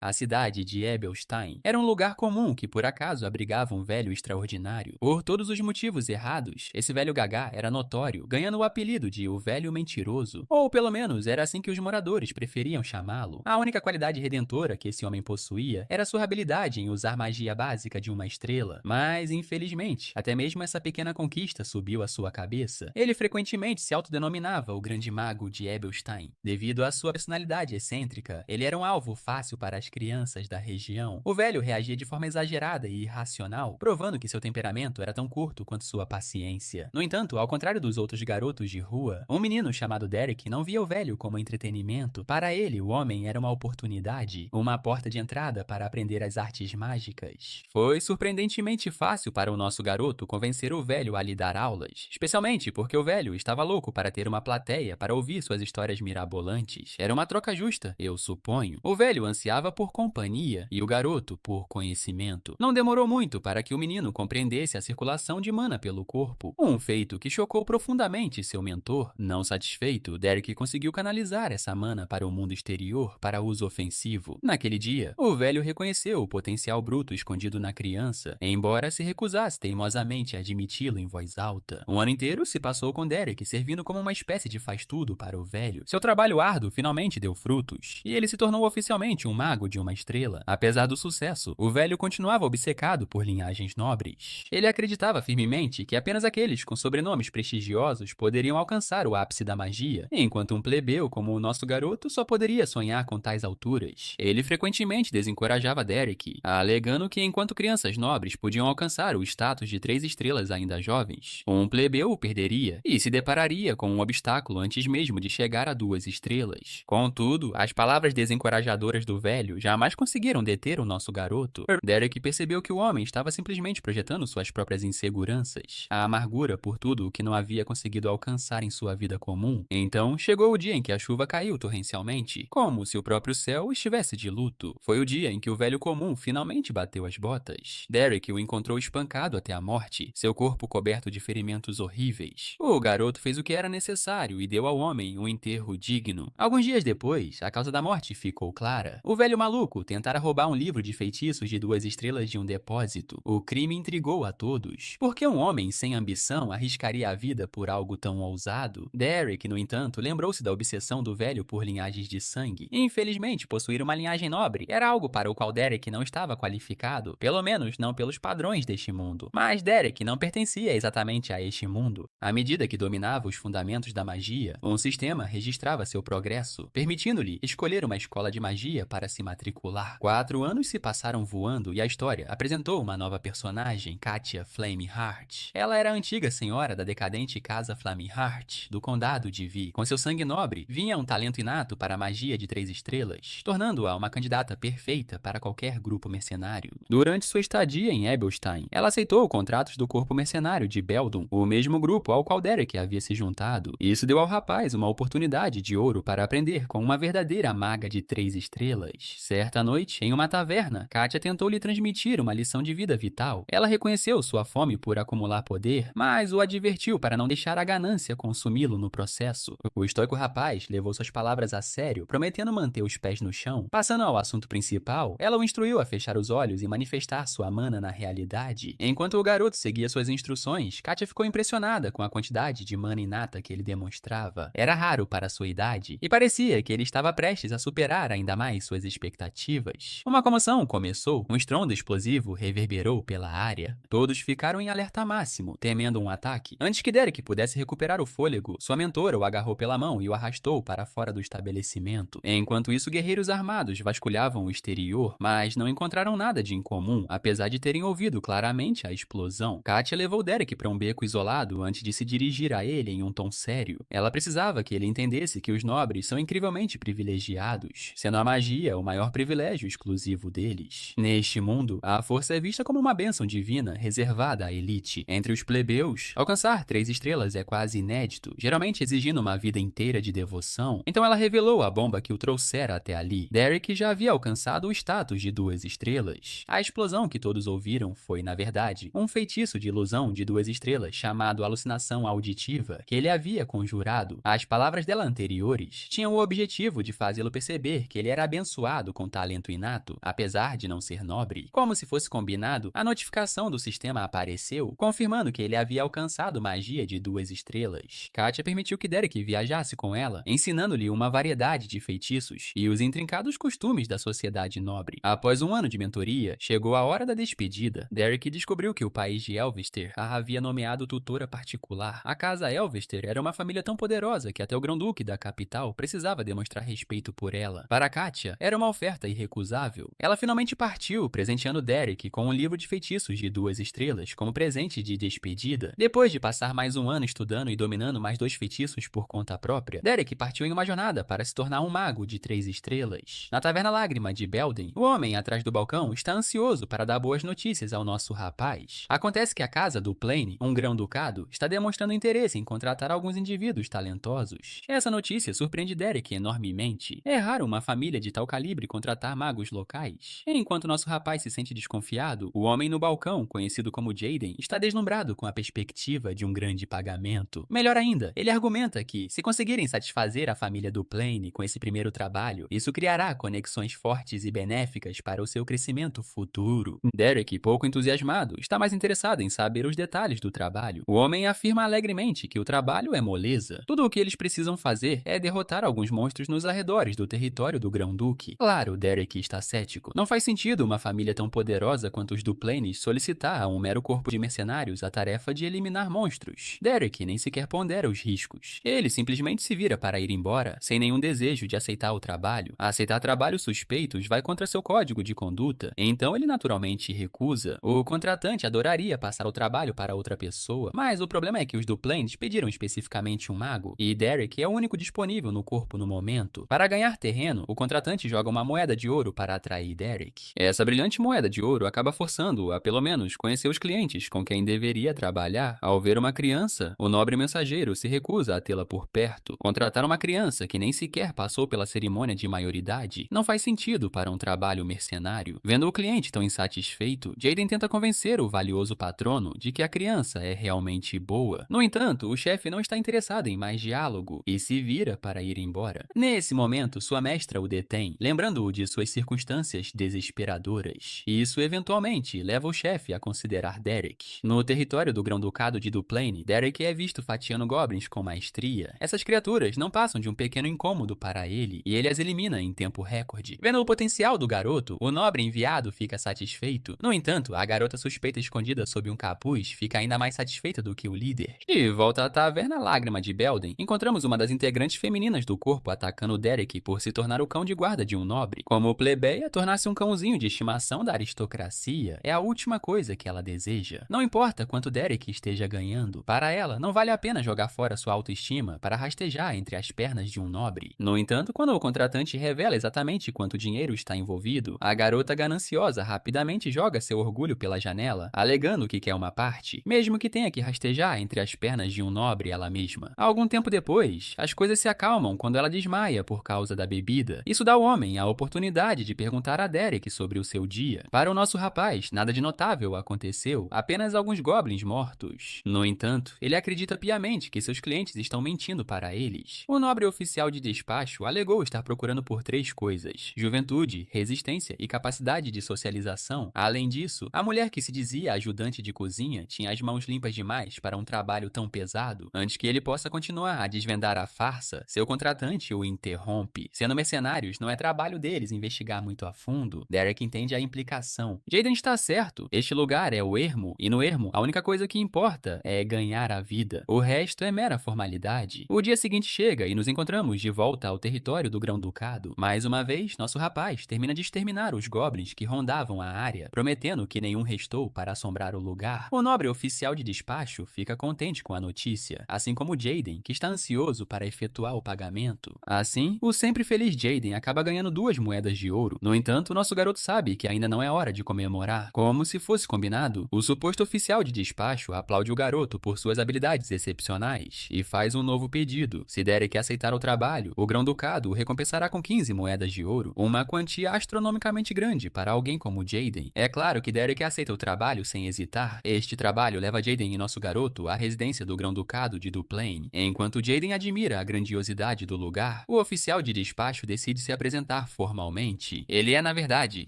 A cidade de Ebelstein era um lugar comum que por acaso abrigava um velho extraordinário. Por todos os motivos errados, esse velho gagá era notório, ganhando o apelido de o Velho Mentiroso, ou pelo menos era assim que os moradores preferiam chamá-lo. A única qualidade redentora que esse homem possuía era sua habilidade em usar magia básica de uma estrela, mas infelizmente, até mesmo essa pequena conquista subiu à sua cabeça. Ele frequentemente se autodenominava o Grande Mago de Ebelstein. Devido à sua personalidade excêntrica, ele era um alvo fácil para as crianças da região. O velho reagia de forma exagerada e irracional, provando que seu temperamento era tão curto quanto sua paciência. No entanto, ao contrário dos outros garotos de rua, um menino chamado Derek não via o velho como entretenimento. Para ele, o homem era uma oportunidade, uma porta de entrada para aprender as artes mágicas. Foi surpreendentemente fácil para o nosso garoto convencer o velho a lhe dar aulas, especialmente porque o velho estava louco para ter uma plateia para ouvir suas histórias mirabolantes. Era uma troca justa, eu suponho. O velho ansiava por companhia e o garoto por conhecimento. Não demorou muito para que o menino compreendesse a circulação de mana pelo corpo, um feito que chocou profundamente seu mentor. Não satisfeito, Derek conseguiu canalizar essa mana para o mundo exterior para uso ofensivo. Naquele dia, o velho reconheceu o potencial bruto escondido na criança, embora se recusasse teimosamente a admiti-lo em voz alta. Um ano inteiro se passou com Derek servindo como uma espécie de faz-tudo para o velho. Seu trabalho árduo finalmente deu frutos, e ele se tornou oficialmente um mago de uma estrela. Apesar do sucesso, o velho continuava obcecado por linhagens nobres. Ele acreditava firmemente que apenas aqueles com sobrenomes prestigiosos poderiam alcançar o ápice da magia, enquanto um plebeu como o nosso garoto só poderia sonhar com tais alturas. Ele frequentemente desencorajava Derek, alegando que enquanto crianças nobres podiam alcançar o status de 3 estrelas ainda jovens, um plebeu o perderia e se depararia com um obstáculo antes mesmo de chegar a 2 estrelas. Contudo, as palavras desencorajadoras do velho jamais conseguiram deter o nosso garoto. Derek percebeu que o homem estava simplesmente projetando suas próprias inseguranças, a amargura por tudo o que não havia conseguido alcançar em sua vida comum. Então, chegou o dia em que a chuva caiu torrencialmente, como se o próprio céu estivesse de luto. Foi o dia em que o velho comum finalmente bateu as botas. Derek o encontrou espancado até a morte, seu corpo coberto de ferimentos horríveis. O garoto fez o que era necessário e deu ao homem um enterro digno. Alguns dias depois, a causa da morte ficou clara. O velho maluco tentara roubar um livro de feitiços de 2 estrelas de um depósito. O crime intrigou a todos. Por que um homem sem ambição arriscaria a vida por algo tão ousado? Derek, no entanto, lembrou-se da obsessão do velho por linhagens de sangue. Infelizmente, possuir uma linhagem nobre era algo para o qual Derek não estava qualificado, pelo menos não pelos padrões deste mundo. Mas Derek não pertencia exatamente a este mundo. À medida que dominava os fundamentos da magia, um sistema registrava seu progresso, permitindo-lhe escolher uma escola de magia para se matricular. 4 anos se passaram voando e a história apresentou uma nova personagem, Katia Flameheart. Ela era a antiga senhora da decadente casa Flameheart, do condado de Vi. Com seu sangue nobre, vinha um talento inato para a magia de 3 estrelas, tornando-a uma candidata perfeita para qualquer grupo mercenário. Durante sua estadia em Ebelstein, ela aceitou contratos do corpo mercenário de Beldum, o mesmo grupo ao qual Derek havia se juntado. Isso deu ao rapaz uma oportunidade de ouro para aprender com uma verdadeira maga de 3 estrelas. Certa noite, em uma taverna, Katia tentou lhe transmitir uma lição de vida vital. Ela reconheceu sua fome por acumular poder, mas o advertiu para não deixar a ganância consumi-lo no processo. O estoico rapaz levou suas palavras a sério, prometendo manter os pés no chão. Passando ao assunto principal, ela o instruiu a fechar os olhos e manifestar sua mana na realidade. Enquanto o garoto seguia suas instruções, Katia ficou impressionada com a quantidade de mana inata que ele demonstrava. Era raro para sua idade, e parecia que ele estava prestes a superar ainda mais suas expectativas. Uma comoção começou, um estrondo explosivo reverberou pela área. Todos ficaram em alerta máximo, temendo um ataque. Antes que Derek pudesse recuperar o fôlego, sua mentora o agarrou pela mão e o arrastou para fora do estabelecimento. Enquanto isso, guerreiros armados vasculhavam o exterior, mas não encontraram nada de incomum, apesar de terem ouvido claramente a explosão. Katia levou Derek para um beco isolado antes de se dirigir a ele em um tom sério. Ela precisava que ele entendesse que os nobres são incrivelmente privilegiados, sendo a magia o maior privilégio exclusivo deles. Neste mundo, a força é vista como uma bênção divina reservada à elite. Entre os plebeus, alcançar 3 estrelas é quase inédito, geralmente exigindo uma vida inteira de devoção. Então ela revelou a bomba que o trouxera até ali. Derek já havia alcançado o status de 2 estrelas. A explosão que todos ouviram foi, na verdade, um feitiço de ilusão de 2 estrelas chamado alucinação auditiva, que ele havia conjurado. As palavras dela anteriores tinham o objetivo de fazê-lo perceber que ele era abençoado dotado com talento inato, apesar de não ser nobre. Como se fosse combinado, a notificação do sistema apareceu, confirmando que ele havia alcançado magia de 2 estrelas. Katia permitiu que Derek viajasse com ela, ensinando-lhe uma variedade de feitiços e os intrincados costumes da sociedade nobre. Após um ano de mentoria, chegou a hora da despedida. Derek descobriu que o país de Elvester a havia nomeado tutora particular. A casa Elvester era uma família tão poderosa que até o grão-duque da capital precisava demonstrar respeito por ela. Para Katia, era uma oferta irrecusável. Ela finalmente partiu, presenteando Derek com um livro de feitiços de 2 estrelas como presente de despedida. Depois de passar mais um ano estudando e dominando mais 2 feitiços por conta própria, Derek partiu em uma jornada para se tornar um mago de 3 estrelas. Na Taverna Lágrima de Belden, o homem atrás do balcão está ansioso para dar boas notícias ao nosso rapaz. Acontece que a casa do Plane, um grão-ducado, está demonstrando interesse em contratar alguns indivíduos talentosos. Essa notícia surpreende Derek enormemente. É raro uma família de tal calibre contratar magos locais. Enquanto nosso rapaz se sente desconfiado, o homem no balcão, conhecido como Jaden, está deslumbrado com a perspectiva de um grande pagamento. Melhor ainda, ele argumenta que, se conseguirem satisfazer a família do Plane com esse primeiro trabalho, isso criará conexões fortes e benéficas para o seu crescimento futuro. Derek, pouco entusiasmado, está mais interessado em saber os detalhes do trabalho. O homem afirma alegremente que o trabalho é moleza. Tudo o que eles precisam fazer é derrotar alguns monstros nos arredores do território do Grão-Duque. Claro, Derek está cético. Não faz sentido uma família tão poderosa quanto os Duplanes solicitar a um mero corpo de mercenários a tarefa de eliminar monstros. Derek nem sequer pondera os riscos. Ele simplesmente se vira para ir embora, sem nenhum desejo de aceitar o trabalho. Aceitar trabalhos suspeitos vai contra seu código de conduta, então ele naturalmente recusa. O contratante adoraria passar o trabalho para outra pessoa, mas o problema é que os Duplanes pediram especificamente um mago, e Derek é o único disponível no corpo no momento. Para ganhar terreno, o contratante joga uma moeda de ouro para atrair Derek. Essa brilhante moeda de ouro acaba forçando-o a, pelo menos, conhecer os clientes com quem deveria trabalhar. Ao ver uma criança, o nobre mensageiro se recusa a tê-la por perto. Contratar uma criança que nem sequer passou pela cerimônia de maioridade não faz sentido para um trabalho mercenário. Vendo o cliente tão insatisfeito, Jaden tenta convencer o valioso patrono de que a criança é realmente boa. No entanto, o chefe não está interessado em mais diálogo e se vira para ir embora. Nesse momento, sua mestra o detém, lembrando-o de suas circunstâncias desesperadoras. E isso eventualmente leva o chefe a considerar Derek. No território do Grão-Ducado de Duplane, Derek é visto fatiando goblins com maestria. Essas criaturas não passam de um pequeno incômodo para ele, e ele as elimina em tempo recorde. Vendo o potencial do garoto, o nobre enviado fica satisfeito. No entanto, a garota suspeita escondida sob um capuz fica ainda mais satisfeita do que o líder. De volta à Taverna Lágrima de Belden, encontramos uma das integrantes femininas do corpo atacando Derek por se tornar o cão de guarda de um nobre. Como plebeia, tornar-se um cãozinho de estimação da aristocracia é a última coisa que ela deseja. Não importa quanto Derek esteja ganhando, para ela não vale a pena jogar fora sua autoestima para rastejar entre as pernas de um nobre. No entanto, quando o contratante revela exatamente quanto dinheiro está envolvido, a garota gananciosa rapidamente joga seu orgulho pela janela, alegando que quer uma parte, mesmo que tenha que rastejar entre as pernas de um nobre ela mesma. Algum tempo depois, as coisas se acalmam quando ela desmaia por causa da bebida. Isso dá ao homem a oportunidade de perguntar a Derek sobre o seu dia. Para o nosso rapaz, nada de notável aconteceu, apenas alguns goblins mortos. No entanto, ele acredita piamente que seus clientes estão mentindo para eles. O nobre oficial de despacho alegou estar procurando por 3 coisas: juventude, resistência e capacidade de socialização. Além disso, a mulher que se dizia ajudante de cozinha tinha as mãos limpas demais para um trabalho tão pesado. Antes que ele possa continuar a desvendar a farsa, seu contratante o interrompe. Sendo mercenários, não é trabalho deles investigar muito a fundo. Derek entende a implicação. Jaden está certo. Este lugar é o ermo, e no ermo, a única coisa que importa é ganhar a vida. O resto é mera formalidade. O dia seguinte chega e nos encontramos de volta ao território do Grão-Ducado. Mais uma vez, nosso rapaz termina de exterminar os goblins que rondavam a área, prometendo que nenhum restou para assombrar o lugar. O nobre oficial de despacho fica contente com a notícia, assim como Jaden, que está ansioso para efetuar o pagamento. Assim, o sempre feliz Jaden acaba ganhando 2 moedas de ouro. No entanto, nosso garoto sabe que ainda não é hora de comemorar. Como se fosse combinado, o suposto oficial de despacho aplaude o garoto por suas habilidades excepcionais e faz um novo pedido. Se Derek aceitar o trabalho, o Grão-Ducado o recompensará com 15 moedas de ouro, uma quantia astronomicamente grande para alguém como Jaden. É claro que Derek aceita o trabalho sem hesitar. Este trabalho leva Jaden e nosso garoto à residência do Grão-Ducado de Duplane. Enquanto Jaden admira a grandiosidade do lugar, o oficial de despacho decide se apresentar formalmente, ele é, na verdade,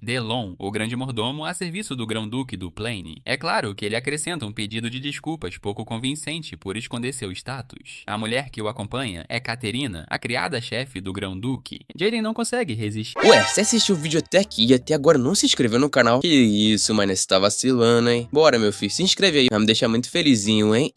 Delon, o grande mordomo a serviço do Grão-Duque do Plaine. É claro que ele acrescenta um pedido de desculpas pouco convincente por esconder seu status. A mulher que o acompanha é Caterina, a criada-chefe do Grão-Duque. Jaden não consegue resistir. Ué, você assistiu o vídeo até aqui e até agora não se inscreveu no canal? Que isso, mano, você tá vacilando, hein? Bora, meu filho, se inscreve aí, vai me deixar muito felizinho, hein?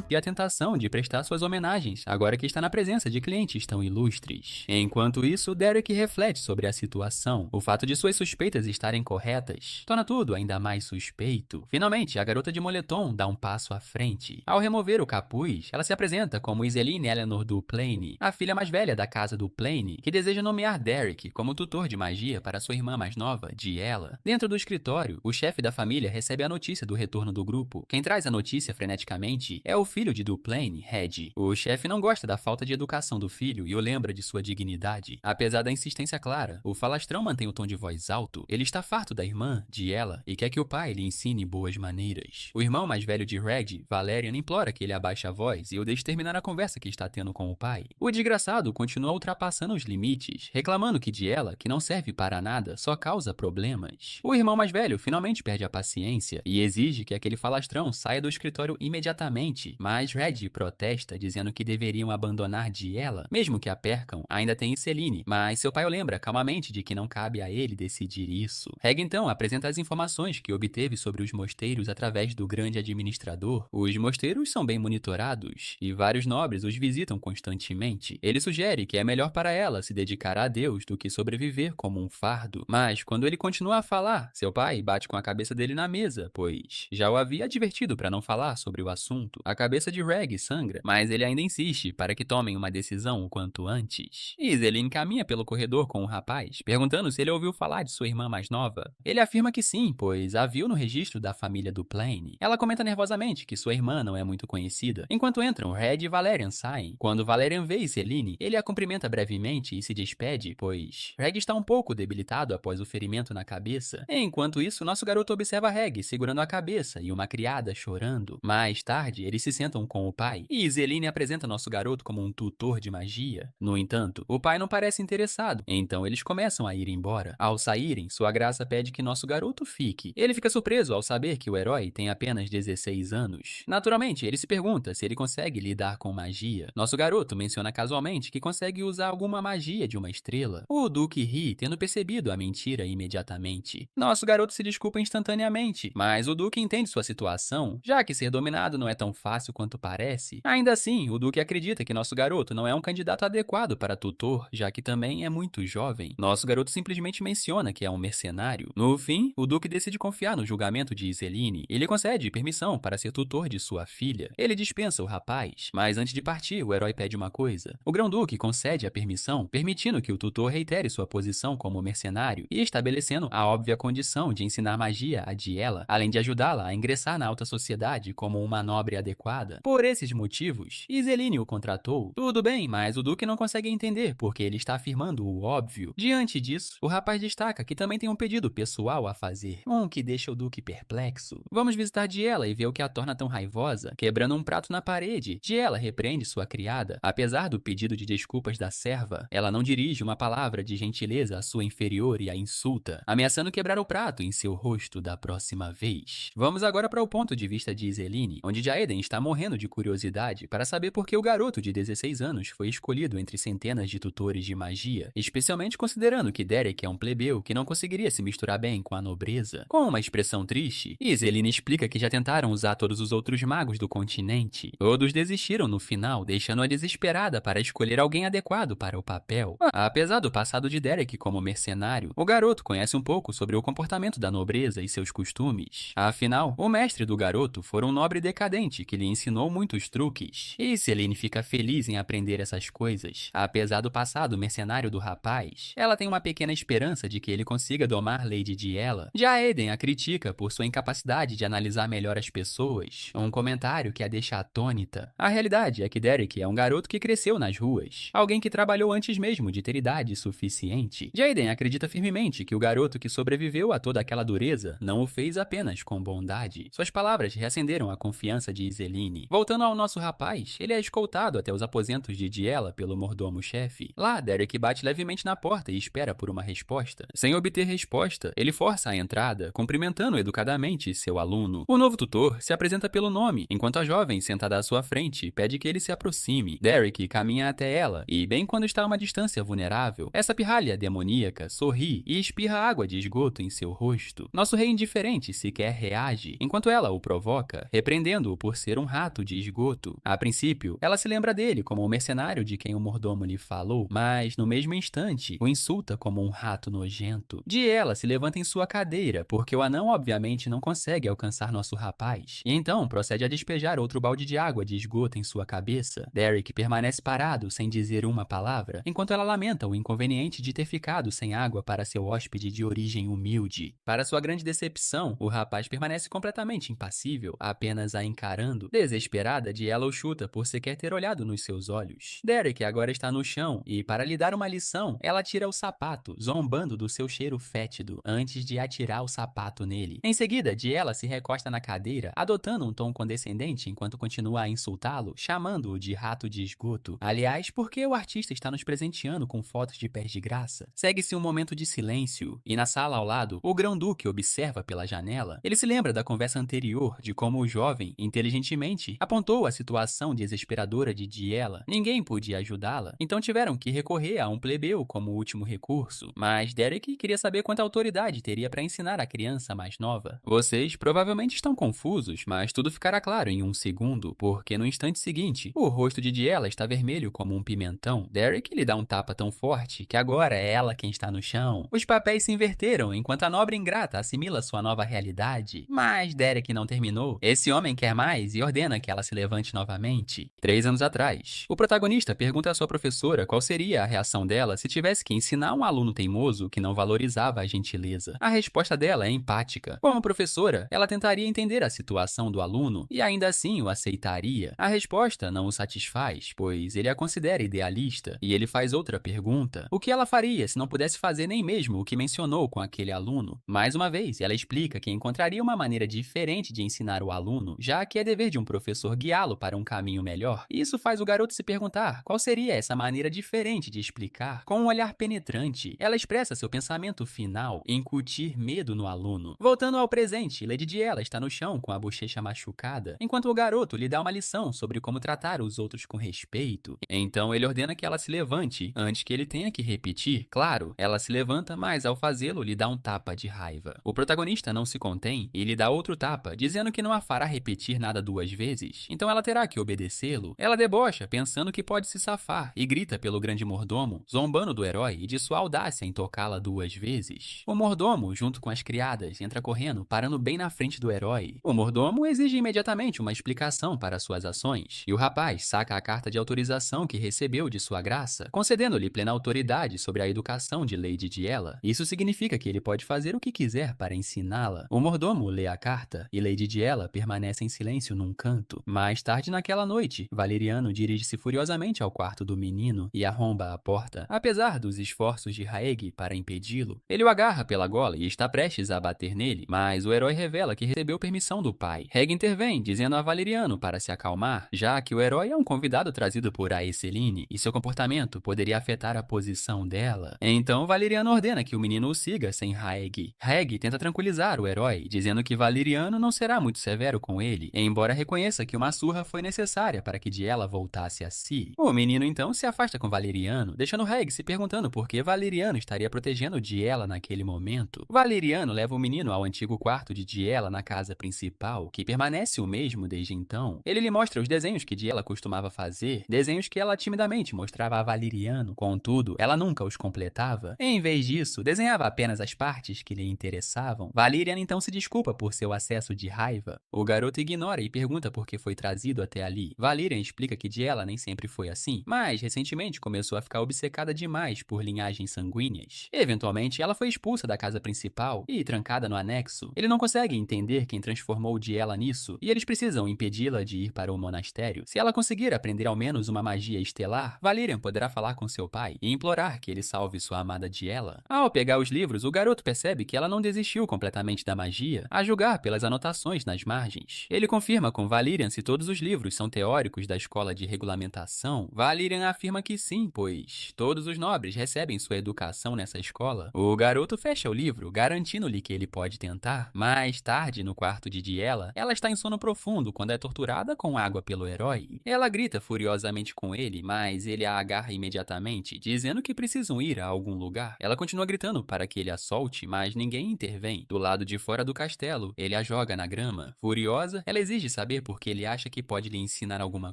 E a tentação de prestar suas homenagens, agora que está na presença de clientes tão ilustres. Enquanto isso, Derek reflete sobre a situação. O fato de suas suspeitas estarem corretas torna tudo ainda mais suspeito. Finalmente, a garota de moletom dá um passo à frente. Ao remover o capuz, ela se apresenta como Iseline Eleanor do Plaine, a filha mais velha da casa do Plaine, que deseja nomear Derek como tutor de magia para sua irmã mais nova, Diela. Dentro do escritório, o chefe da família recebe a notícia do retorno do grupo. Quem traz a notícia freneticamente é o filho de Duplain, Red. O chefe não gosta da falta de educação do filho e o lembra de sua dignidade. Apesar da insistência clara, o falastrão mantém o tom de voz alto. Ele está farto da irmã, Diela, e quer que o pai lhe ensine boas maneiras. O irmão mais velho de Red, Valerian, implora que ele abaixe a voz e o deixe terminar a conversa que está tendo com o pai. O desgraçado continua ultrapassando os limites, reclamando que Diela, que não serve para nada, só causa problemas. O irmão mais velho finalmente perde a paciência e exige que aquele falastrão saia do escritório imediatamente, mas Red protesta, dizendo que deveriam abandonar Diela, mesmo que a percam. Ainda tem Iseline, mas seu pai o lembra calmamente de que não cabe a ele decidir isso. Reg então apresenta as informações que obteve sobre os mosteiros através do grande administrador. Os mosteiros são bem monitorados e vários nobres os visitam constantemente. Ele sugere que é melhor para ela se dedicar a Deus do que sobreviver como um fardo. Mas quando ele continua a falar, seu pai bate com a cabeça dele na mesa, pois já o havia advertido para não falar sobre o assunto. A cabeça de Reg sangra, mas ele ainda insiste para que tomem uma decisão o quanto antes. Iseline caminha pelo corredor com o rapaz, perguntando se ele ouviu falar de sua irmã mais nova. Ele afirma que sim, pois a viu no registro da família do Plaine. Ela comenta nervosamente que sua irmã não é muito conhecida. Enquanto entram, Red e Valerian saem. Quando Valerian vê Iseline, ele a cumprimenta brevemente e se despede, pois Reg está um pouco debilitado após o ferimento na cabeça. Enquanto isso, nosso garoto observa Reg segurando a cabeça e uma criada chorando. Mais tarde, eles se sentam com o pai e Iseline apresenta nosso garoto como um tutor de magia. No entanto, o pai não parece interessado, então eles começam a ir embora. Ao saírem, sua graça pede que nosso garoto fique. Ele fica surpreso ao saber que o herói tem apenas 16 anos. Naturalmente, ele se pergunta se ele consegue lidar com magia. Nosso garoto menciona casualmente que consegue usar alguma magia de uma estrela. O Duque ri, tendo percebido a mentira imediatamente. Nosso garoto se desculpa instantaneamente, mas o Duque entende sua situação, já que ser dominado não é tão fácil quanto parece. Ainda assim, o Duque acredita que nosso garoto não é um candidato adequado para tutor, já que também é muito jovem. Nosso garoto simplesmente menciona que é um mercenário. No fim, o Duque decide confiar no julgamento de Iseline. Ele concede permissão para ser tutor de sua filha. Ele dispensa o rapaz, mas antes de partir, o herói pede uma coisa. O Grão-Duque concede a permissão, permitindo que o tutor reitere sua posição como mercenário e estabelecendo a óbvia condição de ensinar magia a Diela, além de ajudá-la a ingressar na alta sociedade como uma nobre adequada. Por esses motivos, Iseline o contratou. Tudo bem, mas o Duque não consegue entender porque ele está afirmando o óbvio. Diante disso, o rapaz destaca que também tem um pedido pessoal a fazer, que deixa o Duque perplexo. Vamos visitar Diela e ver o que a torna tão raivosa. Quebrando um prato na parede, Diela repreende sua criada. Apesar do pedido de desculpas da serva, ela não dirige uma palavra de gentileza à sua inferior e a insulta, ameaçando quebrar o prato em seu rosto da próxima vez. Vamos agora para o ponto de vista de Iseline, onde Jaeden está morrendo de curiosidade para saber por que o garoto de 16 anos foi escolhido entre centenas de tutores de magia, especialmente considerando que Derek é um plebeu que não conseguiria se misturar bem com a nobreza. Com uma expressão triste, Iseline explica que já tentaram usar todos os outros magos do continente. Todos desistiram no final, deixando-a desesperada para escolher alguém adequado para o papel. Apesar do passado de Derek como mercenário, o garoto conhece um pouco sobre o comportamento da nobreza e seus costumes. Afinal, o mestre do garoto foi um nobre decadente que lhe ensinou muitos truques. E Iseline fica feliz em aprender essas coisas. Apesar do passado mercenário do rapaz, ela tem uma pequena esperança de que ele consiga domar Lady Diela. Jaeden a critica por sua incapacidade de analisar melhor as pessoas, um comentário que a deixa atônita. A realidade é que Derek é um garoto que cresceu nas ruas, alguém que trabalhou antes mesmo de ter idade suficiente. Jaeden acredita firmemente que o garoto que sobreviveu a toda aquela dureza não o fez apenas com bondade. Suas palavras reacenderam a confiança de Iseline. Voltando ao nosso rapaz, ele é escoltado até os aposentos de Diela pelo mordomo-chefe. Lá, Derek bate levemente na porta e espera por uma resposta. Sem obter resposta, ele força a entrada, cumprimentando educadamente seu aluno. O novo tutor se apresenta pelo nome, enquanto a jovem sentada à sua frente pede que ele se aproxime. Derek caminha até ela e, bem quando está a uma distância vulnerável, essa pirralha demoníaca sorri e espirra água de esgoto em seu rosto. Nosso rei indiferente sequer reage, enquanto ela o provoca, repreendendo-o por ser um rato de esgoto. A princípio, ela se lembra dele como o mercenário de quem o mordomo lhe falou, mas, no mesmo instante, o insulta como um rato nojento. Ela se levanta em sua cadeira, porque o anão obviamente não consegue alcançar nosso rapaz, e então procede a despejar outro balde de água de esgoto em sua cabeça. Derek permanece parado, sem dizer uma palavra, enquanto ela lamenta o inconveniente de ter ficado sem água para seu hóspede de origem humilde. Para sua grande decepção, o rapaz permanece completamente impassível, apenas a encarando. Desesperada, ela o chuta por sequer ter olhado nos seus olhos. Derek agora está no chão e, para lhe dar uma lição, ela tira o sapato, zombando do seu cheiro fétido, antes de atirar o sapato nele. Em seguida, ela se recosta na cadeira, adotando um tom condescendente enquanto continua a insultá-lo, chamando-o de rato de esgoto. Aliás, por que o artista está nos presenteando com fotos de pés de graça? Segue-se um momento de silêncio, e na sala ao lado, o grão-duque observa pela janela. Ele se lembra da conversa anterior, de como o jovem, inteligentemente, apontou a situação desesperadora de Diela. Ninguém podia ajudá-la, então tiveram que recorrer a um plebeu como último recurso. Mas Derek queria saber quanta autoridade teria para ensinar a criança mais nova. Vocês provavelmente estão confusos, mas tudo ficará claro em um segundo, porque no instante seguinte, o rosto de Diela está vermelho como um pimentão. Derek lhe dá um tapa tão forte que agora é ela quem está no chão. Os papéis se inverteram enquanto a nobre ingrata assimila sua nova realidade. Mas Derek não terminou. Esse homem quer mais e ordena que ela se levante novamente. 3 anos atrás, o protagonista pergunta à sua professora qual seria a reação dela se tivesse que ensinar um aluno teimoso que não valorizava a gentileza. A resposta dela é empática. Como professora, ela tentaria entender a situação do aluno e ainda assim o aceitaria. A resposta não o satisfaz, pois ele a considera idealista, e ele faz outra pergunta. O que ela faria se não pudesse fazer nem mesmo o que mencionou com aquele aluno? Mais uma vez, ela explica que encontraria uma maneira diferente de ensinar o aluno, já que é dever de um professor guiá-lo para um caminho melhor. Isso faz o garoto se perguntar qual seria essa maneira diferente de explicar. Com um olhar penetrante, ela expressa seu pensamento final em incutir medo no aluno. Voltando ao presente, Lady Diela está no chão com a bochecha machucada, enquanto o garoto lhe dá uma lição sobre como tratar os outros com respeito. Então ele ordena que ela se levante, antes que ele tenha que repetir. Claro, ela se levanta, mas ao fazê-lo lhe dá um tapa de raiva. O protagonista não se contém e lhe dá outro tapa, dizendo que não a fará repetir nada 2 vezes, então ela terá que obedecê-lo. Ela debocha, pensando que pode se safar, e grita pelo grande mordomo, zombando do herói e de sua audácia em tocá-la 2 vezes. O mordomo, junto com as criadas, entra correndo, parando bem na frente do herói. O mordomo exige imediatamente uma explicação para suas ações, e o rapaz saca a carta de autorização que recebeu de sua graça, concedendo-lhe plena autoridade sobre a educação de Lady Diela. Isso significa que ele pode fazer o que quiser para ensiná-la. O mordomo lê a carta, e Lady Diela permanece em silêncio num canto. Mais tarde naquela noite, Valeriano dirige-se furiosamente ao quarto do menino e arromba a porta. Apesar dos esforços de Haeg para impedi-lo, ele o agarra pela gola e está prestes a bater nele, mas o herói revela que recebeu permissão do pai. Haeg intervém, dizendo a Valeriano para se acalmar, já que o herói é um convidado trazido por Aeseline e seu comportamento poderia afetar a posição dela. Então Valeriano ordena que o menino o siga sem Haeg. Haeg tenta tranquilizar o herói, dizendo que Valeriano não será muito severo com ele, embora reconheça que uma surra foi necessária para que Diela voltasse a si. O menino então se afasta com Valeriano, deixando Haeg se perguntando por que Valeriano estaria protegendo Diela naquele momento. Valeriano leva o menino ao antigo quarto de Diela na casa principal, que permanece o mesmo desde então. Ele lhe mostra os desenhos que Diela costumava fazer, desenhos que ela timidamente mostrava a Valeriano, contudo, ela nunca os completava. Em vez disso, desenhava apenas as partes que lhe interessavam. Valeriano então se desculpa por seu acesso de raiva. O garoto ignora e pergunta por que foi trazido até ali. Valerian explica que Diela nem sempre foi assim, mas recentemente começou a ficar obcecada demais por linhagens sanguíneas. Eventualmente, ela foi expulsa da casa principal e trancada no anexo. Ele não consegue entender quem transformou Diela nisso, e eles precisam impedi-la de ir para o monastério. Se ela conseguir aprender ao menos uma magia estelar, Valerian poderá falar com seu pai e implorar que ele salve sua amada Diela. Ao pegar os livros, o garoto percebe que ela não desistiu completamente da magia, a julgar pelas anotações nas margens. Ele confirma com Valerian se todos os livros são teóricos da escola de regulamentação. Valerian afirma que sim, pois todos os 9 nobres recebem sua educação nessa escola, o garoto fecha o livro, garantindo-lhe que ele pode tentar. Mais tarde, no quarto de Diela, ela está em sono profundo quando é torturada com água pelo herói. Ela grita furiosamente com ele, mas ele a agarra imediatamente, dizendo que precisam ir a algum lugar. Ela continua gritando para que ele a solte, mas ninguém intervém. Do lado de fora do castelo, ele a joga na grama. Furiosa, ela exige saber por que ele acha que pode lhe ensinar alguma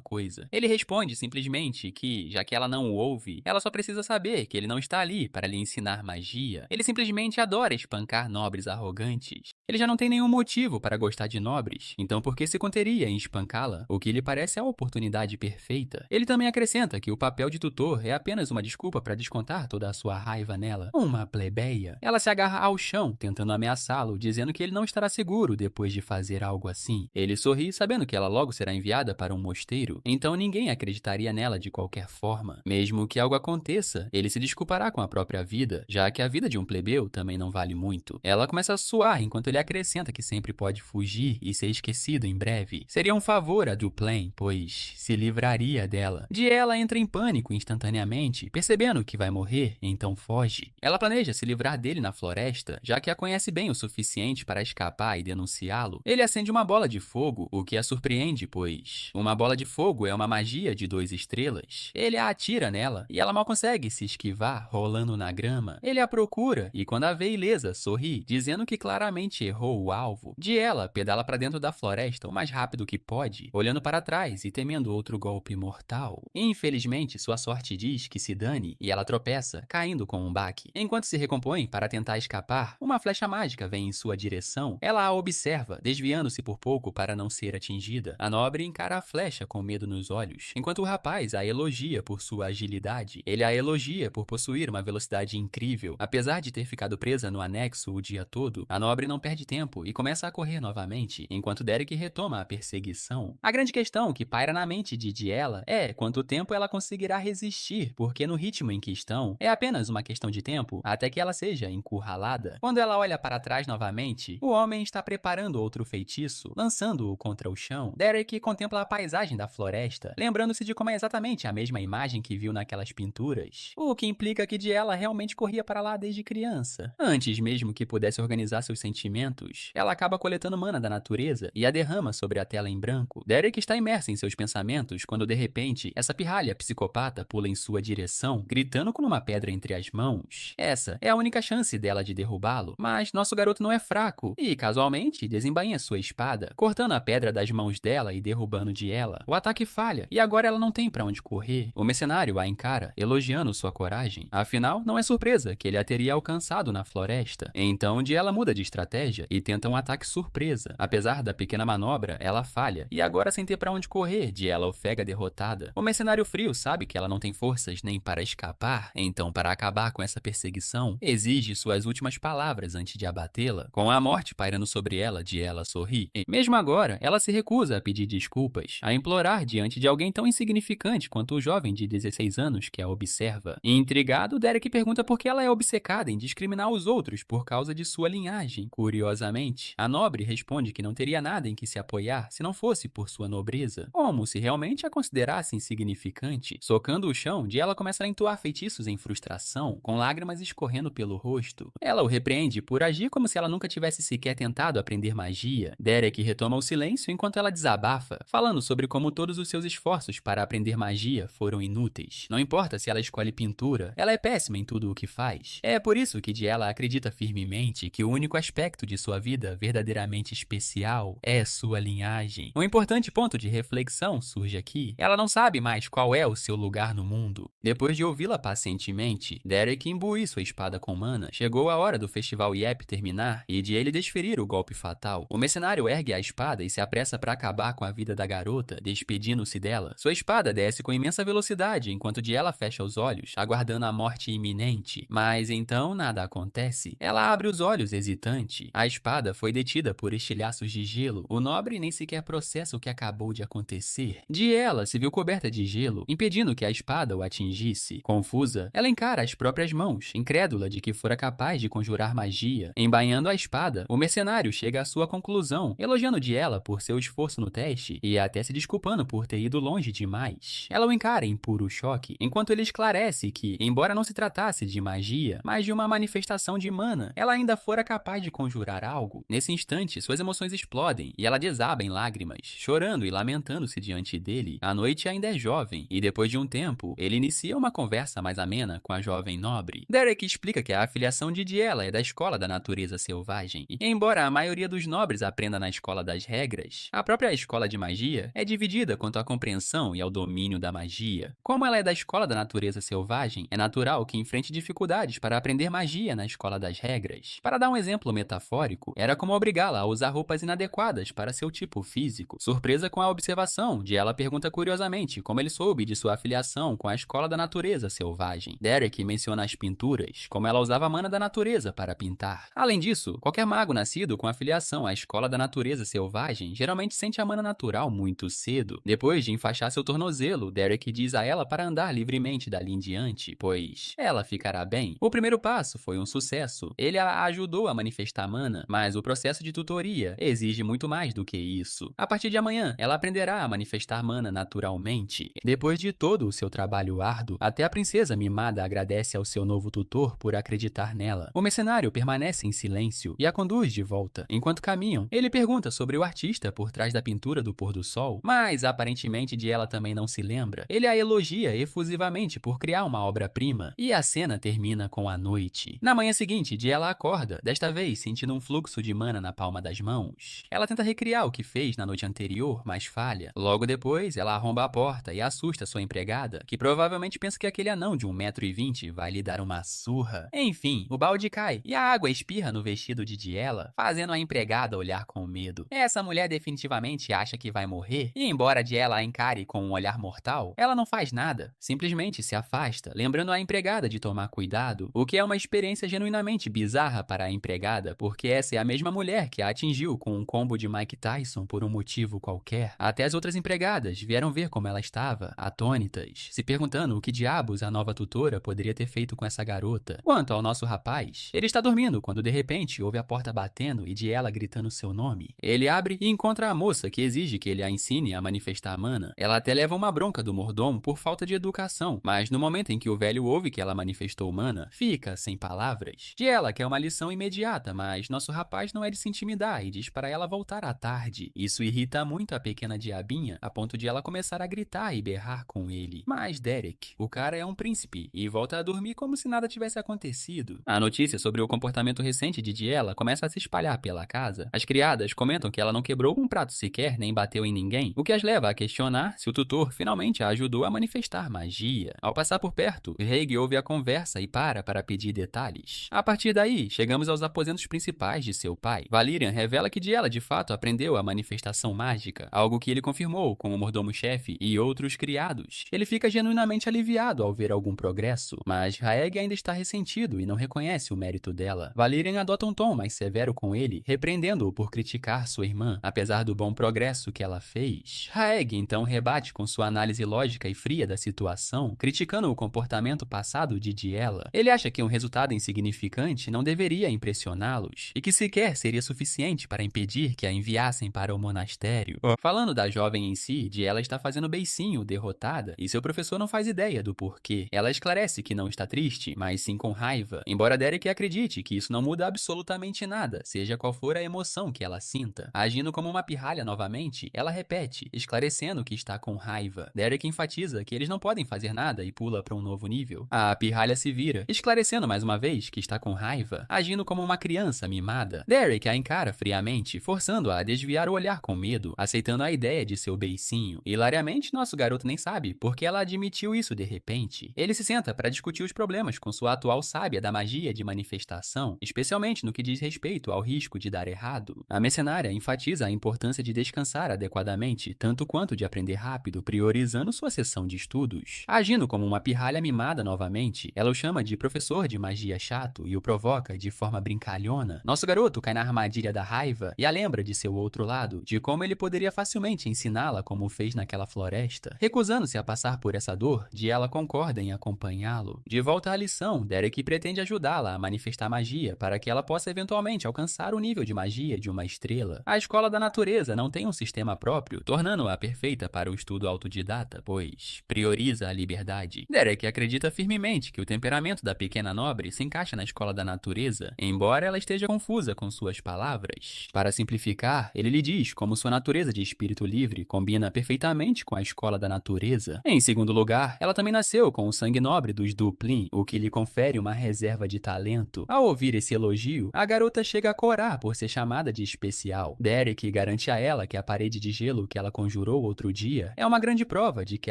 coisa. Ele responde simplesmente que, já que ela não o ouve, ela só precisa saber que ele não está ali para lhe ensinar magia. Ele simplesmente adora espancar nobres arrogantes. Ele já não tem nenhum motivo para gostar de nobres, então por que se conteria em espancá-la? O que lhe parece a oportunidade perfeita. Ele também acrescenta que o papel de tutor é apenas uma desculpa para descontar toda a sua raiva nela. Uma plebeia. Ela se agarra ao chão, tentando ameaçá-lo, dizendo que ele não estará seguro depois de fazer algo assim. Ele sorri, sabendo que ela logo será enviada para um mosteiro, então ninguém acreditaria nela de qualquer forma. Mesmo que algo aconteça, ele se desculpará com a própria vida, já que a vida de um plebeu também não vale muito. Ela começa a suar enquanto ele acrescenta que sempre pode fugir e ser esquecido em breve. Seria um favor a Duplan, pois se livraria dela. Diela entra em pânico instantaneamente, percebendo que vai morrer, então foge. Ela planeja se livrar dele na floresta, já que a conhece bem o suficiente para escapar e denunciá-lo. Ele acende uma bola de fogo, o que a surpreende, pois uma bola de fogo é uma magia de 2 estrelas. Ele a atira nela e ela mal consegue se esquivar, rolando na grama. Ele a procura e, quando a vê ilesa, sorri, dizendo que claramente errou o alvo. Diela pedala para dentro da floresta o mais rápido que pode, olhando para trás e temendo outro golpe mortal. Infelizmente, sua sorte diz que se dane e ela tropeça, caindo com um baque. Enquanto se recompõe para tentar escapar, uma flecha mágica vem em sua direção. Ela a observa, desviando-se por pouco para não ser atingida. A nobre encara a flecha com medo nos olhos, enquanto o rapaz a elogia por sua agilidade. Ele a elogia por possuir uma velocidade incrível. Apesar de ter ficado presa no anexo o dia todo, a nobre não perde tempo e começa a correr novamente, enquanto Derek retoma a perseguição. A grande questão que paira na mente de Diela é quanto tempo ela conseguirá resistir, porque no ritmo em que estão, é apenas uma questão de tempo até que ela seja encurralada. Quando ela olha para trás novamente, o homem está preparando outro feitiço, lançando-o contra o chão. Derek contempla a paisagem da floresta, lembrando-se de como é exatamente a mesma imagem que viu naquelas pinturas, o que implica que Diela realmente corria para lá desde criança. Antes mesmo que pudesse organizar seus sentimentos, ela acaba coletando mana da natureza e a derrama sobre a tela em branco. Derek está imerso em seus pensamentos quando, de repente, essa pirralha psicopata pula em sua direção, gritando com uma pedra entre as mãos. Essa é a única chance dela de derrubá-lo, mas nosso garoto não é fraco e, casualmente, desembainha sua espada, cortando a pedra das mãos dela e derrubando Diela. O ataque falha e agora ela não tem pra onde correr. O mercenário a encara, elogiando sua coragem. Afinal, não é surpresa que ele a teria alcançado na floresta. Então, Diela muda de estratégia e tenta um ataque surpresa. Apesar da pequena manobra, ela falha. E agora, sem ter pra onde correr, Diela ofega derrotada. O mercenário frio sabe que ela não tem forças nem para escapar, então, para acabar com essa perseguição, exige suas últimas palavras antes de abatê-la. Com a morte pairando sobre ela, Diela sorri. E, mesmo agora, ela se recusa a pedir desculpas, a implorar diante de alguém tão insignificante quanto o jovem de 16 anos que a observa. Intrigado, Derek pergunta por que ela é obcecada em discriminar os outros por causa de sua linhagem. Curiosamente, a nobre responde que não teria nada em que se apoiar se não fosse por sua nobreza, como se realmente a considerasse insignificante. Socando o chão, Diela começa a entoar feitiços em frustração, com lágrimas escorrendo pelo rosto. Ela o repreende por agir como se ela nunca tivesse sequer tentado aprender magia. Derek retoma o silêncio enquanto ela desabafa, falando sobre como todos os seus esforços para aprender magia foram inúteis. Não importa se ela escolhe pintura, ela é péssima em tudo o que faz. É por isso que Diela acredita firmemente que o único aspecto de sua vida verdadeiramente especial é sua linhagem. Um importante ponto de reflexão surge aqui. Ela não sabe mais qual é o seu lugar no mundo. Depois de ouvi-la pacientemente, Derek imbui sua espada com mana. Chegou a hora do festival Yep terminar e de ele desferir o golpe fatal. O mercenário ergue a espada e se apressa para acabar com a vida da garota, despedindo-se dela. Sua espada desce com imensa velocidade enquanto Diela fecha os olhos, aguardando a morte iminente. Mas então nada acontece. Ela abre os olhos hesitante. A espada foi detida por estilhaços de gelo. O nobre nem sequer processa o que acabou de acontecer. Diela se viu coberta de gelo, impedindo que a espada o atingisse. Confusa, ela encara as próprias mãos, incrédula de que fora capaz de conjurar magia. Embainhando a espada, o mercenário chega à sua conclusão, elogiando Diela por seu esforço no teste e até se desculpando por ter ido longe demais. Ela o encara em puro choque, enquanto ele esclarece disse que, embora não se tratasse de magia, mas de uma manifestação de mana, ela ainda fora capaz de conjurar algo. Nesse instante, suas emoções explodem e ela desaba em lágrimas, chorando e lamentando-se diante dele. A noite ainda é jovem e depois de um tempo, ele inicia uma conversa mais amena com a jovem nobre. Derek explica que a afiliação de Diela é da escola da natureza selvagem. E embora a maioria dos nobres aprenda na escola das regras, a própria escola de magia é dividida quanto à compreensão e ao domínio da magia. Como ela é da escola da natureza selvagem, é natural que enfrente dificuldades para aprender magia na escola das regras. Para dar um exemplo metafórico, era como obrigá-la a usar roupas inadequadas para seu tipo físico. Surpresa com a observação, Diela pergunta curiosamente como ele soube de sua afiliação com a escola da natureza selvagem. Derek menciona as pinturas, como ela usava a mana da natureza para pintar. Além disso, qualquer mago nascido com afiliação à escola da natureza selvagem geralmente sente a mana natural muito cedo. Depois de enfaixar seu tornozelo, Derek diz a ela para andar livremente dali em diante, pois ela ficará bem. O primeiro passo foi um sucesso. Ele a ajudou a manifestar mana, mas o processo de tutoria exige muito mais do que isso. A partir de amanhã, ela aprenderá a manifestar mana naturalmente. Depois de todo o seu trabalho árduo, até a princesa mimada agradece ao seu novo tutor por acreditar nela. O mercenário permanece em silêncio e a conduz de volta. Enquanto caminham, ele pergunta sobre o artista por trás da pintura do pôr do sol, mas aparentemente de ela também não se lembra. Ele a elogia efusivamente por criar uma obra-prima e a cena termina com a noite. Na manhã seguinte, Diela acorda, desta vez sentindo um fluxo de mana na palma das mãos. Ela tenta recriar o que fez na noite anterior, mas falha. Logo depois, ela arromba a porta e assusta sua empregada, que provavelmente pensa que aquele anão de 1,20 m vai lhe dar uma surra. Enfim, o balde cai e a água espirra no vestido de Diela, fazendo a empregada olhar com medo. Essa mulher definitivamente acha que vai morrer, e embora Diela a encare com um olhar mortal, ela não faz nada, simplesmente se afasta, lembrando a empregada de tomar cuidado, o que é uma experiência genuinamente bizarra para a empregada, porque essa é a mesma mulher que a atingiu com um combo de Mike Tyson por um motivo qualquer. Até as outras empregadas vieram ver como ela estava, atônitas, se perguntando o que diabos a nova tutora poderia ter feito com essa garota. Quanto ao nosso rapaz, ele está dormindo quando de repente ouve a porta batendo e Diela gritando seu nome. Ele abre e encontra a moça que exige que ele a ensine a manifestar a mana. Ela até leva uma bronca do mordomo por falta de educação, mas no momento em que o velho ouve que ela manifestou mana, fica sem palavras. Diela quer uma lição imediata, mas nosso rapaz não é de se intimidar e diz para ela voltar à tarde. Isso irrita muito a pequena diabinha, a ponto de ela começar a gritar e berrar com ele. Mas Derek, o cara é um príncipe e volta a dormir como se nada tivesse acontecido. A notícia sobre o comportamento recente de Diela começa a se espalhar pela casa. As criadas comentam que ela não quebrou um prato sequer nem bateu em ninguém, o que as leva a questionar se o tutor finalmente a ajudou a manifestar magia. Ao passar por perto, Haig ouve a conversa e para pedir detalhes. A partir daí, chegamos aos aposentos principais de seu pai. Valyrian revela que Diela de fato aprendeu a manifestação mágica, algo que ele confirmou com o mordomo-chefe e outros criados. Ele fica genuinamente aliviado ao ver algum progresso, mas Haeg ainda está ressentido e não reconhece o mérito dela. Valyrian adota um tom mais severo com ele, repreendendo-o por criticar sua irmã, apesar do bom progresso que ela fez. Haeg então rebate com sua análise lógica e fria da situação, criticando o comportamento passado de Diela. Ele acha que um resultado insignificante não deveria impressioná-los, e que sequer seria suficiente para impedir que a enviassem para o monastério. Falando da jovem em si, Diela está fazendo beicinho, derrotada, e seu professor não faz ideia do porquê. Ela esclarece que não está triste, mas sim com raiva, embora Derek acredite que isso não muda absolutamente nada, seja qual for a emoção que ela sinta. Agindo como uma pirralha novamente, ela repete, esclarecendo que está com raiva. Derek enfatiza que eles não podem fazer nada e pula para um novo nível. A pirralha se vira, esclarecendo mais uma vez que está com raiva, agindo como uma criança mimada. Derek a encara friamente, forçando-a a desviar o olhar com medo, aceitando a ideia de seu beicinho. Hilariamente, nosso garoto nem sabe porque ela admitiu isso de repente. Ele se senta para discutir os problemas com sua atual sábia da magia de manifestação, especialmente no que diz respeito ao risco de dar errado. A mercenária enfatiza a importância de descansar adequadamente, tanto quanto de aprender rápido, priorizando sua sessão de estudos. Agindo como uma pirralha mimada novamente, ela o chama de professor de magia chato e o provoca de forma brincalhona. Nosso garoto cai na armadilha da raiva e a lembra de seu outro lado, de como ele poderia facilmente ensiná-la como fez naquela floresta. Recusando-se a passar por essa dor, Diela concorda em acompanhá-lo. De volta à lição, Derek pretende ajudá-la a manifestar magia para que ela possa eventualmente alcançar o nível de magia de uma estrela. A escola da natureza não tem um sistema próprio, tornando-a perfeita para o estudo autodidata, pois prioriza a liberdade. Derek Derek acredita firmemente que o temperamento da pequena nobre se encaixa na escola da natureza, embora ela esteja confusa com suas palavras. Para simplificar, ele lhe diz como sua natureza de espírito livre combina perfeitamente com a escola da natureza. Em segundo lugar, ela também nasceu com o sangue nobre dos Duplin, o que lhe confere uma reserva de talento. Ao ouvir esse elogio, a garota chega a corar por ser chamada de especial. Derek garante a ela que a parede de gelo que ela conjurou outro dia é uma grande prova de que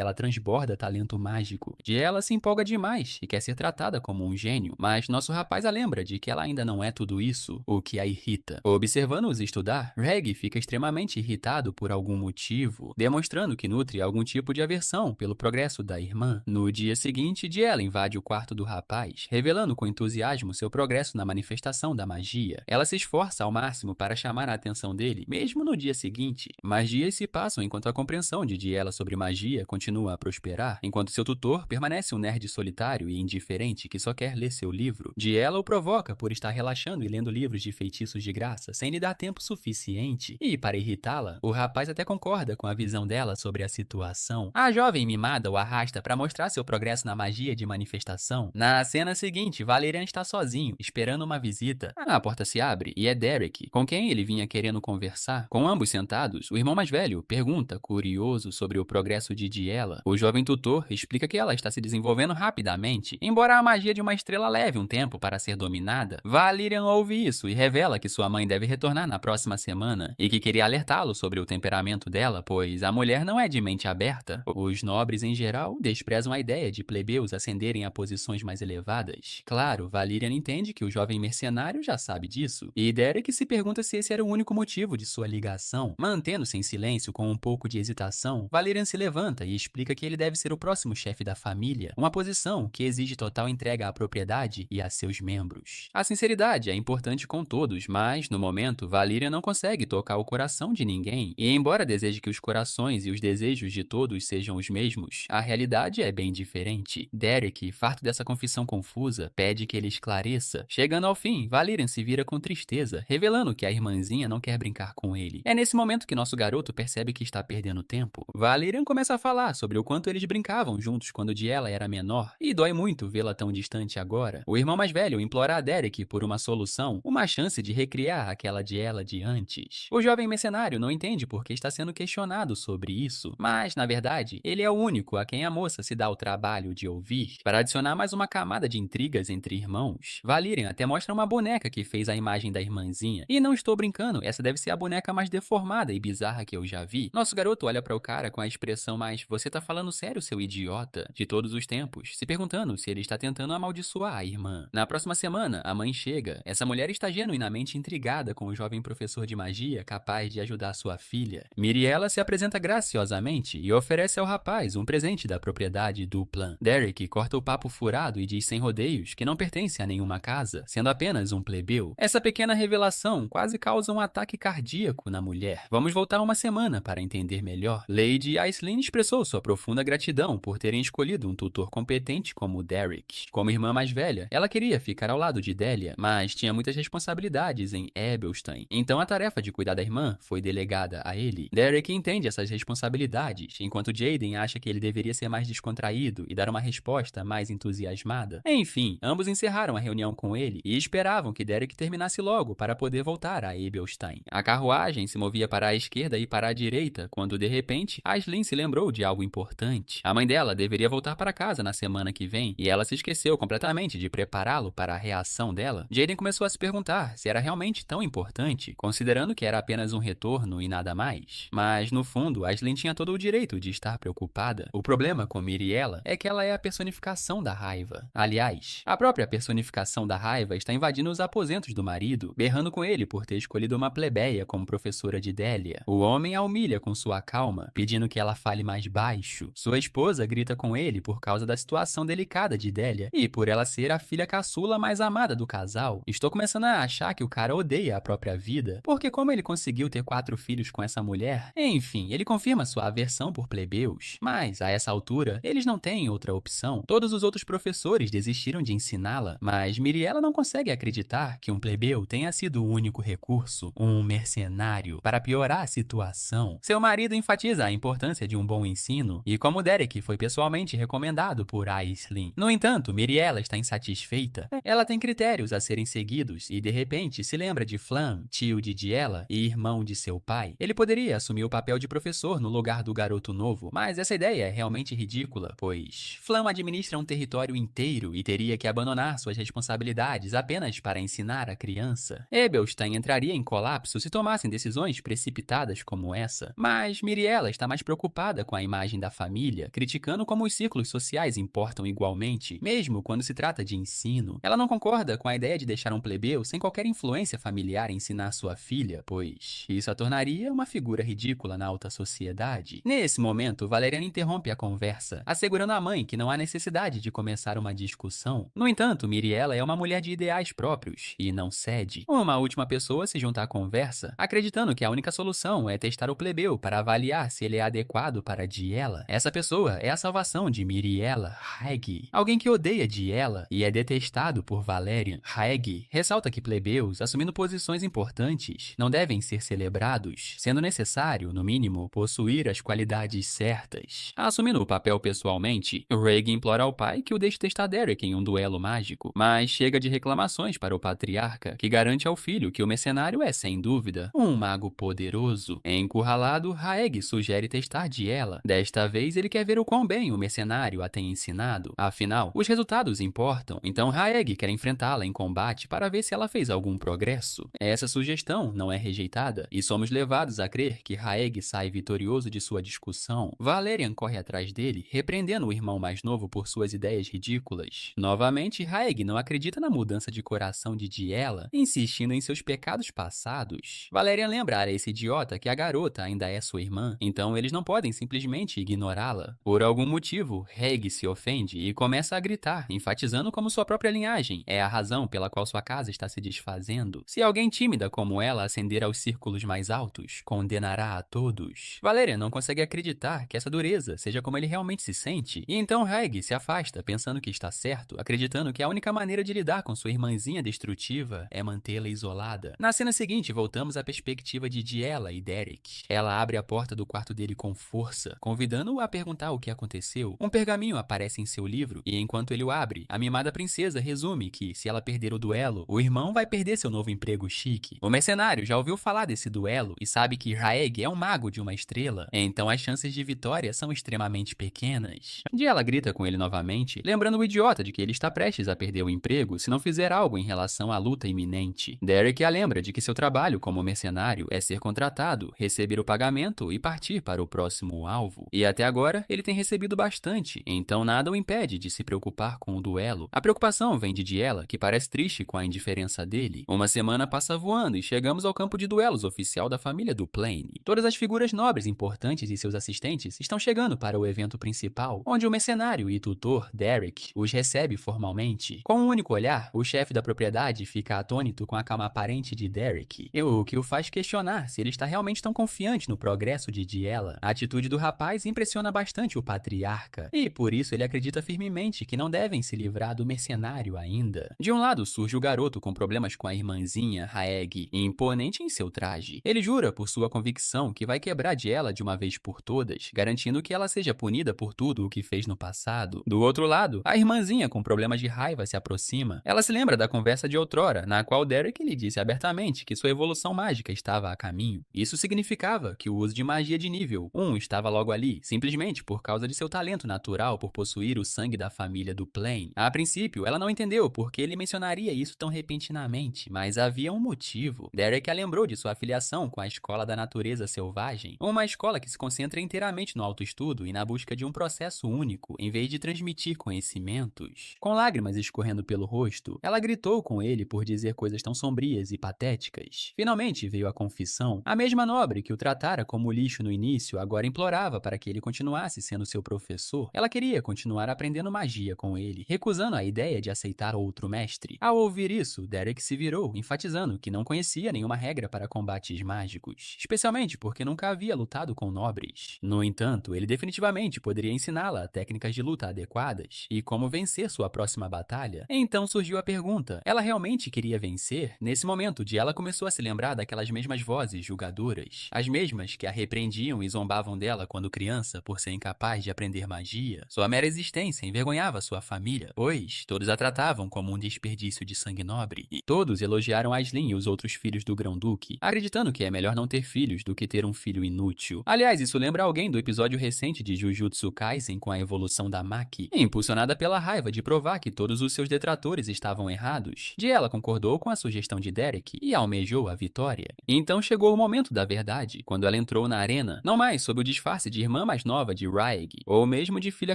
ela transborda talento mágico. De ela se empolga demais e quer ser tratada como um gênio, mas nosso rapaz a lembra de que ela ainda não é tudo isso, o que a irrita. Observando-os estudar, Reg fica extremamente irritado por algum motivo, demonstrando que nutre algum tipo de aversão pelo progresso da irmã. No dia seguinte, Diela invade o quarto do rapaz, revelando com entusiasmo seu progresso na manifestação da magia. Ela se esforça ao máximo para chamar a atenção dele, mesmo no dia seguinte, mas dias se passam enquanto a compreensão de Diela sobre magia continua a prosperar, enquanto seu tutor permanece um nerd solitário e indiferente que só quer ler seu livro. Diela o provoca por estar relaxando e lendo livros de feitiços de graça, sem lhe dar tempo suficiente, e para irritá-la, o rapaz até concorda com a visão dela sobre a situação. A jovem mimada o arrasta para mostrar seu progresso na magia de manifestação. Na cena seguinte, Valerian está sozinho, esperando uma visita. A porta se abre e é Derek, com quem ele vinha querendo conversar. Com ambos sentados, o irmão mais velho pergunta, curioso sobre o progresso de Diela. O jovem tutor explica que ela está se desenvolvendo rapidamente, embora a magia de uma estrela leve um tempo para ser dominada. Valerian ouve isso e revela que sua mãe deve retornar na próxima semana e que queria alertá-lo sobre o temperamento dela, pois a mulher não é de mente aberta. Os nobres, em geral, desprezam a ideia de plebeus ascenderem a posições mais elevadas. Claro, Valerian entende que o jovem mercenário já sabe disso, e Derek se pergunta se esse era o único motivo de sua ligação. Mantendo-se em silêncio com um pouco de hesitação, Valerian se levanta e explica que ele deve ser o próximo chefe da família, uma posição que exige total entrega à propriedade e a seus membros. A sinceridade é importante com todos, mas, no momento, Valerian não consegue tocar o coração de ninguém, e embora deseje que os corações e os desejos de todos sejam os mesmos, a realidade é bem diferente. Derek, farto dessa confissão confusa, pede que ele esclareça. Chegando ao fim, Valerian se vira com tristeza, revelando que a irmãzinha não quer brincar com ele. É nesse momento que nosso garoto percebe que está perdendo tempo. Valerian começa a falar sobre o quanto eles brincavam juntos quando Diela era menor, e dói muito vê-la tão distante agora. O irmão mais velho implora a Derek por uma solução, uma chance de recriar aquela Diela de antes. O jovem mercenário não entende por que está sendo questionado sobre isso, mas, na verdade, ele é o único a quem a moça se dá o trabalho de ouvir. Para adicionar mais uma camada de intrigas entre irmãos, Valerian até mostra uma boneca que fez a imagem da irmãzinha. E não estou brincando, essa deve ser a boneca mais deformada e bizarra que eu já vi. Nosso garoto olha para o cara com a expressão mais "você tá falando sério, seu idiota?" de todos os tempos, se perguntando se ele está tentando amaldiçoar a irmã. Na próxima semana, a mãe chega. Essa mulher está genuinamente intrigada com o jovem professor de magia capaz de ajudar sua filha. Miriela se apresenta graciosamente e oferece ao rapaz um presente da propriedade Duplan. Derek corta o papo furado e diz sem rodeios que não pertence a nenhuma casa, sendo apenas um plebeu. Essa pequena revelação quase causa um ataque cardíaco na mulher. Vamos voltar uma semana para entender melhor. Lady Aislinn expressou sua profunda gratidão por terem escolhido um tutor competente como Derek. Como irmã mais velha, ela queria ficar ao lado de Delia, mas tinha muitas responsabilidades em Ebelstein, então a tarefa de cuidar da irmã foi delegada a ele. Derek entende essas responsabilidades, enquanto Jaden acha que ele deveria ser mais descontraído e dar uma resposta mais entusiasmada. Enfim, ambos encerraram a reunião com ele e esperavam que Derek terminasse logo para poder voltar a Ebelstein. A carruagem se movia para a esquerda e para a direita, quando de repente, Aislinn se lembrou de algo importante. A mãe dela deveria voltar para casa na semana que vem, e ela se esqueceu completamente de prepará-lo para a reação dela. Jaden começou a se perguntar se era realmente tão importante, considerando que era apenas um retorno e nada mais. Mas, no fundo, Aislinn tinha todo o direito de estar preocupada. O problema com Miriela é que ela é a personificação da raiva. Aliás, a própria personificação da raiva está invadindo os aposentos do marido, berrando com ele por ter escolhido uma plebeia como professora de Delia. O homem a humilha com sua calma, pedindo que ela fale mais baixo. Sua esposa grita com ele por causa da situação delicada de Delia e por ela ser a filha caçula mais amada do casal. Estou começando a achar que o cara odeia a própria vida, porque como ele conseguiu ter 4 filhos com essa mulher? Enfim, ele confirma sua aversão por plebeus, mas a essa altura, eles não têm outra opção. Todos os outros professores desistiram de ensiná-la, mas Miriela não consegue acreditar que um plebeu tenha sido o único recurso, um mercenário, para piorar a situação. Seu marido enfatiza a importância de um bom ensino, e como Derek foi pessoalmente recomendado comandado por Aisling. No entanto, Miriela está insatisfeita. Ela tem critérios a serem seguidos e, de repente, se lembra de Flam, tio de Diela e irmão de seu pai. Ele poderia assumir o papel de professor no lugar do garoto novo, mas essa ideia é realmente ridícula, pois Flam administra um território inteiro e teria que abandonar suas responsabilidades apenas para ensinar a criança. Ebelstein entraria em colapso se tomassem decisões precipitadas como essa, mas Miriela está mais preocupada com a imagem da família, criticando como os círculos sociais importam igualmente, mesmo quando se trata de ensino. Ela não concorda com a ideia de deixar um plebeu sem qualquer influência familiar ensinar sua filha, pois isso a tornaria uma figura ridícula na alta sociedade. Nesse momento, Valeriana interrompe a conversa, assegurando à mãe que não há necessidade de começar uma discussão. No entanto, Miriela é uma mulher de ideais próprios e não cede. Uma última pessoa se junta à conversa, acreditando que a única solução é testar o plebeu para avaliar se ele é adequado para Diela. Essa pessoa é a salvação de Miriela, Haeg, alguém que odeia Diela e é detestado por Valerian. Haeg ressalta que plebeus, assumindo posições importantes, não devem ser celebrados, sendo necessário, no mínimo, possuir as qualidades certas. Assumindo o papel pessoalmente, Rhaeg implora ao pai que o deixe testar Derek em um duelo mágico, mas chega de reclamações para o patriarca, que garante ao filho que o mercenário é, sem dúvida, um mago poderoso. Encurralado, Haeg sugere testar Diela. Desta vez, ele quer ver o quão bem o mercenário a tem ensinado. Afinal, os resultados importam, então Haeg quer enfrentá-la em combate para ver se ela fez algum progresso. Essa sugestão não é rejeitada, e somos levados a crer que Haeg sai vitorioso de sua discussão. Valerian corre atrás dele, repreendendo o irmão mais novo por suas ideias ridículas. Novamente, Haeg não acredita na mudança de coração de Diela, insistindo em seus pecados passados. Valerian lembra a esse idiota que a garota ainda é sua irmã, então eles não podem simplesmente ignorá-la. Por algum motivo, Haeg se ofende e começa a gritar, enfatizando como sua própria linhagem é a razão pela qual sua casa está se desfazendo. Se alguém tímida como ela ascender aos círculos mais altos, condenará a todos. Valerian não consegue acreditar que essa dureza seja como ele realmente se sente, e então Haeg se afasta, pensando que está certo, acreditando que a única maneira de lidar com sua irmãzinha destrutiva é mantê-la isolada. Na cena seguinte, voltamos à perspectiva de Diela e Derek. Ela abre a porta do quarto dele com força, convidando-o a perguntar o que aconteceu. Um pergaminho aparece em seu livro, e enquanto ele o abre, a mimada princesa resume que, se ela perder o duelo, o irmão vai perder seu novo emprego chique. O mercenário já ouviu falar desse duelo e sabe que Rhaeg é um mago de uma estrela, então as chances de vitória são extremamente pequenas. Diela grita com ele novamente, lembrando o idiota de que ele está prestes a perder o emprego se não fizer algo em relação à luta iminente. Derek a lembra de que seu trabalho como mercenário é ser contratado, receber o pagamento e partir para o próximo alvo. E até agora, ele tem recebido bastante, então nada o impede de se preocupar com o duelo. A preocupação vem de Diela, que parece triste com a indiferença dele. Uma semana passa voando e chegamos ao campo de duelos oficial da família do Plane. Todas as figuras nobres importantes e seus assistentes estão chegando para o evento principal, onde o mercenário e tutor, Derek, os recebe formalmente. Com um único olhar, o chefe da propriedade fica atônito com a calma aparente de Derek, o que o faz questionar se ele está realmente tão confiante no progresso de Diela. A atitude do rapaz impressiona bastante o patriarca, e por isso ele acredita firmemente que não devem se livrar do mercenário ainda. De um lado surge o garoto com problemas com a irmãzinha, Rhaeg, imponente em seu traje. Ele jura por sua convicção que vai quebrar Diela de uma vez por todas, garantindo que ela seja punida por tudo o que fez no passado. Do outro lado, a irmãzinha com problemas de raiva se aproxima. Ela se lembra da conversa de outrora, na qual Derek lhe disse abertamente que sua evolução mágica estava a caminho. Isso significava que o uso de magia de nível 1 estava logo ali, simplesmente por causa de seu talento natural por possuir o sangue da família do Plane. A princípio, ela não entendeu por que ele mencionaria isso tão repentinamente, mas havia um motivo. Derek a lembrou de sua afiliação com a Escola da Natureza Selvagem, uma escola que se concentra inteiramente no autoestudo e na busca de um processo único, em vez de transmitir conhecimentos. Com lágrimas escorrendo pelo rosto, ela gritou com ele por dizer coisas tão sombrias e patéticas. Finalmente veio a confissão. A mesma nobre que o tratara como lixo no início agora implorava para que ele continuasse sendo seu professor. Ela queria continuar aprendendo magia com ele, recusando a ideia de aceitar outro mestre. Ao ouvir isso, Derek se virou, enfatizando que não conhecia nenhuma regra para combates mágicos, especialmente porque nunca havia lutado com nobres. No entanto, ele definitivamente poderia ensiná-la técnicas de luta adequadas e como vencer sua próxima batalha. Então surgiu a pergunta: ela realmente queria vencer? Nesse momento, Diela começou a se lembrar daquelas mesmas vozes julgadoras, as mesmas que a repreendiam e zombavam dela quando criança por ser incapaz de aprender magia. Sua mera existência envergonhava sua família, pois todos a tratavam como um desperdício de sangue nobre. E todos elogiaram Aislinn e os outros filhos do Grão-Duque, acreditando que é melhor não ter filhos do que ter um filho inútil. Aliás, isso lembra alguém do episódio recente de Jujutsu Kaisen com a evolução da Maki. Impulsionada pela raiva de provar que todos os seus detratores estavam errados, ela concordou com a sugestão de Derek e almejou a vitória. Então chegou o momento da verdade, quando ela entrou na arena, não mais sob o disfarce de irmã mais nova de Raig, ou mesmo de filha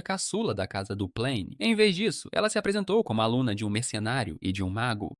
caçula da casa do Plane. Em vez disso, ela se apresentou como aluna de um mercenário e de um mago.